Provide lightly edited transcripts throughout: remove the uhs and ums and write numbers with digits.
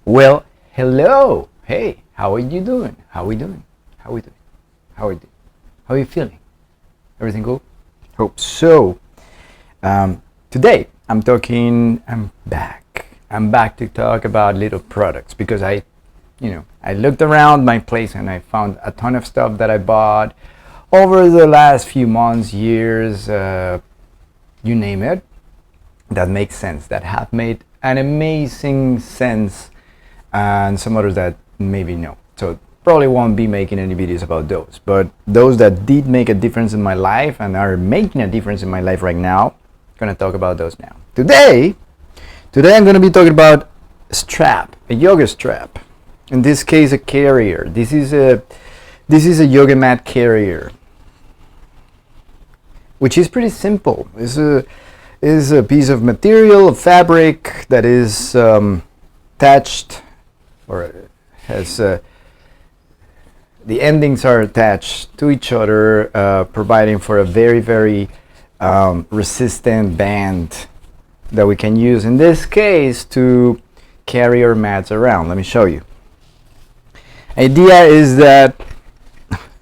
Well, hello. Hey, how are you doing? How are we doing? How are we doing? How are you doing? How are you feeling? Everything cool? Hope so. Today I'm back. I'm back to talk about little products because I looked around my place and I found a ton of stuff that I bought over the last few months, years, you name it, that makes sense, that have made an amazing sense, and some others that maybe no. So probably won't be making any videos about those, but those that did make a difference in my life and are making a difference in my life right now, I'm gonna talk about those now. Today I'm gonna be talking about a strap, a yoga strap. In this case, a carrier. This is a yoga mat carrier, which is pretty simple. Is a piece of material, of fabric that is attached, or has the endings are attached to each other, providing for a very resistant band that we can use in this case to carry our mats around. Let me show you. Idea is that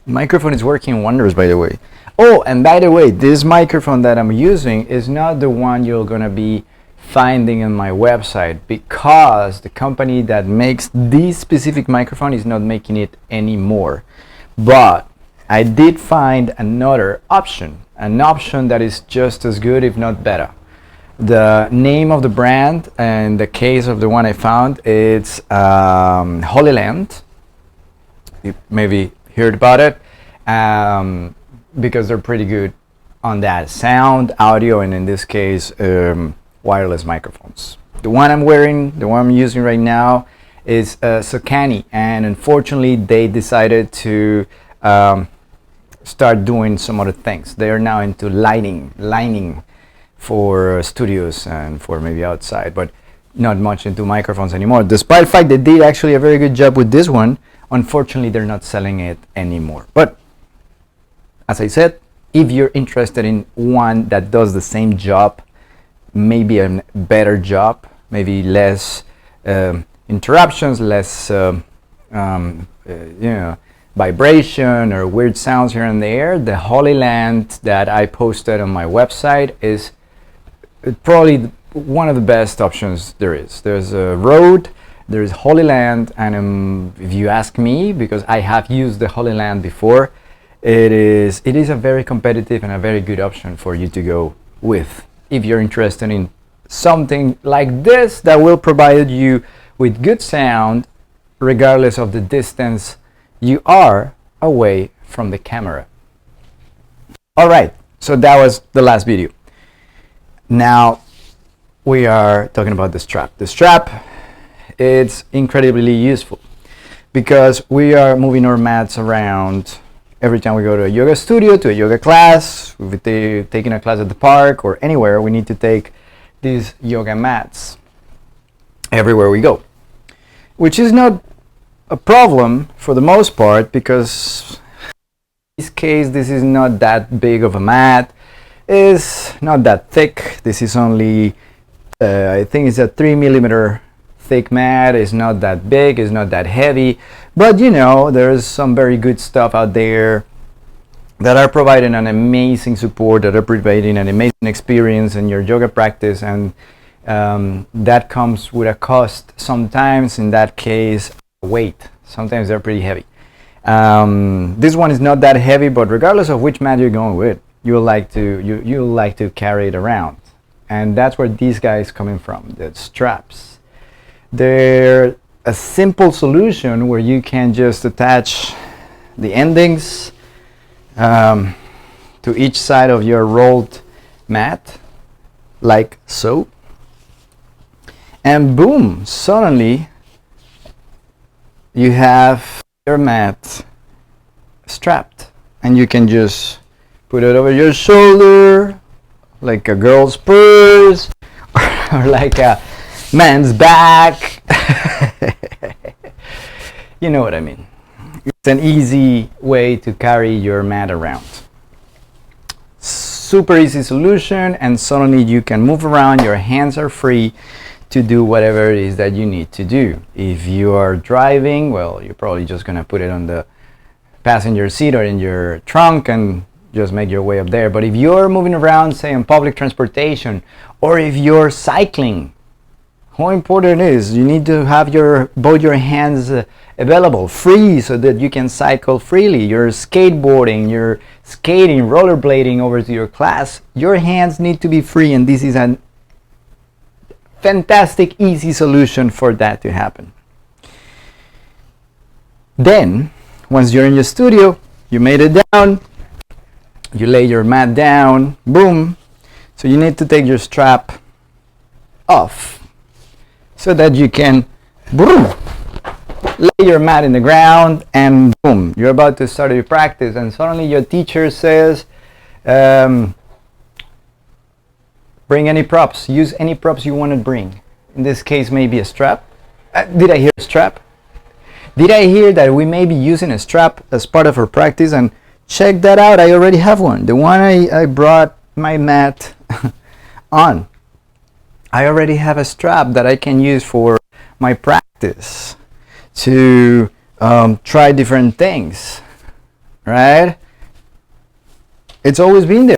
microphone is working wonders, by the way. Oh, and by the way, this microphone that I'm using is not the one you're gonna be finding on my website, because the company that makes this specific microphone is not making it anymore. But I did find another option, an option that is just as good, if not better. The name of the brand, and the case of the one I found, it's Holyland. You maybe heard about it. Because they're pretty good on that sound, audio, and in this case, wireless microphones. The one I'm wearing, the one I'm using right now, is Sokani, and unfortunately, they decided to start doing some other things. They are now into lining for studios and for maybe outside, but not much into microphones anymore. Despite the fact they did actually a very good job with this one, unfortunately, they're not selling it anymore. But as I said, if you're interested in one that does the same job, maybe a better job, maybe less interruptions, less vibration or weird sounds here and there, the Holyland that I posted on my website is probably one of the best options there is. There's a Rode, there's Holyland, and if you ask me, because I have used the Holyland before, it is a very competitive and a very good option for you to go with if you're interested in something like this that will provide you with good sound regardless of the distance you are away from the camera. Alright, so that was the last video. Now we are talking about the strap. The strap, it's incredibly useful because we are moving our mats around. Every time we go to a yoga studio, to a yoga class, if we're taking a class at the park or anywhere, we need to take these yoga mats everywhere we go. Which is not a problem for the most part, because in this case, this is not that big of a mat. It's not that thick. This is only, I think it's a 3mm thick mat. It's not that big, it's not that heavy, but there's some very good stuff out there that are providing an amazing support, that are providing an amazing experience in your yoga practice, and that comes with a cost sometimes. In that case, weight. Sometimes they're pretty heavy. This one is not that heavy, but regardless of which mat you're going with, you'll like to carry it around, and that's where these guys coming from, the straps. They're a simple solution where you can just attach the endings to each side of your rolled mat, like so, and boom, suddenly you have your mat strapped, and you can just put it over your shoulder like a girl's purse or like a man's back. You know what I mean. It's an easy way to carry your mat around. Super easy solution, and suddenly you can move around. Your hands are free to do whatever it is that you need to do. If you are driving, well, you're probably just gonna put it on the passenger seat or in your trunk and just make your way up there. But if you're moving around, say on public transportation, or if you're cycling, how important it is you need to have both your hands available, free, so that you can cycle freely. You're skateboarding, you're skating, rollerblading over to your class, your hands need to be free, and this is a fantastic, easy solution for that to happen. Then, once you're in your studio, you made it down, you lay your mat down, boom. So you need to take your strap off so that you can, boom, lay your mat in the ground, and boom, you're about to start your practice, and suddenly your teacher says, bring any props, use any props you want to bring. In this case, maybe a strap. Did I hear a strap? Did I hear that we may be using a strap as part of our practice? And check that out, I already have one. The one I brought my mat on. I already have a strap that I can use for my practice to try different things, right? It's always been there.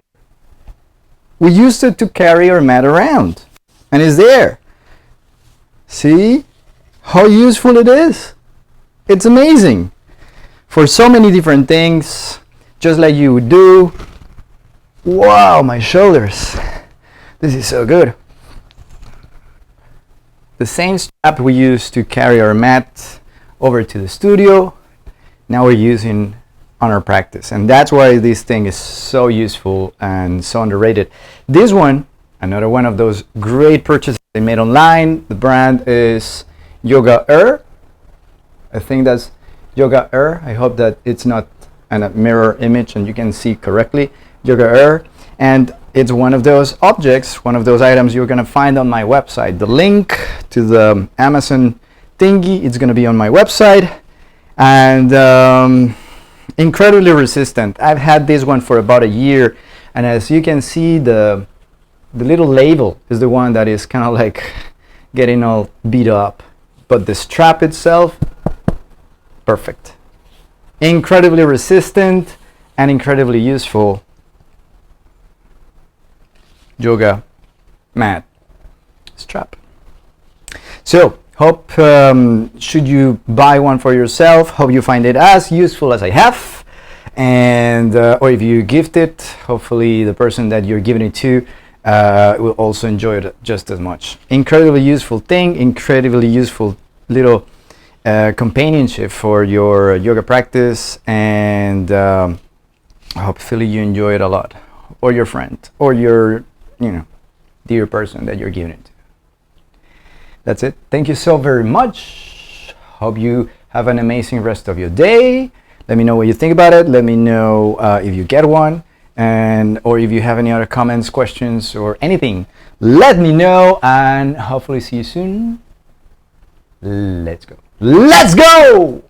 We used it to carry our mat around, and it's there. See how useful it is? It's amazing for so many different things, just like you would do. Wow, my shoulders. This is so good. The same strap we used to carry our mat over to the studio, now we're using on our practice, and that's why this thing is so useful and so underrated. This one, another one of those great purchases they made online. The brand is Yoga Air. I think that's Yoga Air. I hope that it's not a mirror image and you can see correctly. Yoga Air, and it's one of those objects, one of those items you're gonna find on my website. The link to the Amazon thingy, it's gonna be on my website, and incredibly resistant. I've had this one for about a year, and as you can see, the little label is the one that is kind of like getting all beat up, but the strap itself, perfect. Incredibly resistant and incredibly useful yoga mat strap. So hope should you buy one for yourself, hope you find it as useful as I have, and or if you gift it, hopefully the person that you're giving it to will also enjoy it just as much. Incredibly useful thing, incredibly useful little companionship for your yoga practice, and hopefully you enjoy it a lot, or your friend, or your dear person that you're giving it to. That's it. Thank you so very much. Hope you have an amazing rest of your day. Let me know what you think about it. Let me know if you get one, or if you have any other comments, questions, or anything. Let me know, and hopefully see you soon. Let's go. Let's go!